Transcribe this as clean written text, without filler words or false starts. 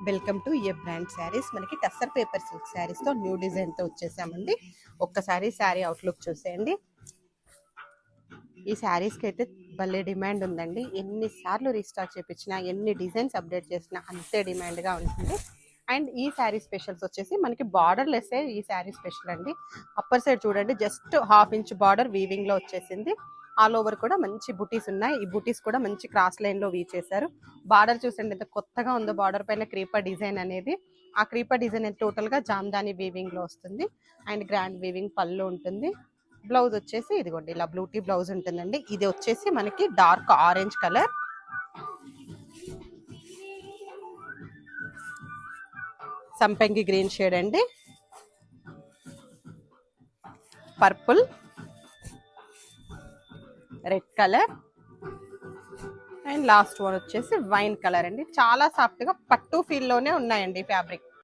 Welcome to A brand saris. మనకి tussar paper silk saris తో new design తో వచ్చేసామండి. ఒక్కసారి శారీ అవుట్లుక్ చూసేయండి. ఈ శారీస్ కి అయితే భలే డిమాండ్ ఉందండి. ఎన్నిసార్లు రీస్టాక్ చేయించినా, ఎన్ని డిజైన్స్ అప్డేట్ చేసినా అంతే డిమాండ్ గా ఉంటుంది. అండ్ ఈ శారీ స్పెషల్స్ వచ్చేసి మనకి బార్డర్ లెస్సే ఈ శారీ స్పెషల్ అండి. అప్పర్ సైడ్ చూడండి, just half inch border weaving లో వచ్చేసింది. ఆల్ ఓవర్ కూడా మంచి బుటీస్ ఉన్నాయి. ఈ బుటీస్ కూడా మంచి క్రాస్ లైన్ లో వీ చేశారు. బార్డర్ చూసండి ఎంత కొత్తగా ఉందో. బార్డర్ పైన క్రీపర్ డిజైన్ అనేది, ఆ క్రీపర్ డిజైన్ టోటల్ గా జామ్దాని వీవింగ్ లో వస్తుంది. అండ్ గ్రాండ్ వీవింగ్ పళ్ళు ఉంటుంది. బ్లౌజ్ వచ్చేసి ఇదిగోండి ఇలా బ్లూటీ బ్లౌజ్ ఉంటుందండి. ఇది వచ్చేసి మనకి డార్క్ ఆరెంజ్ కలర్, సంపంగి గ్రీన్ షేడ్ అండి, purple, red colour and last one వచ్చేసి వైన్ కలర్ అండి. చాలా సాఫ్ట్ గా పట్టు ఫీల్ లోనే ఉన్నాయండి ఫ్యాబ్రిక్.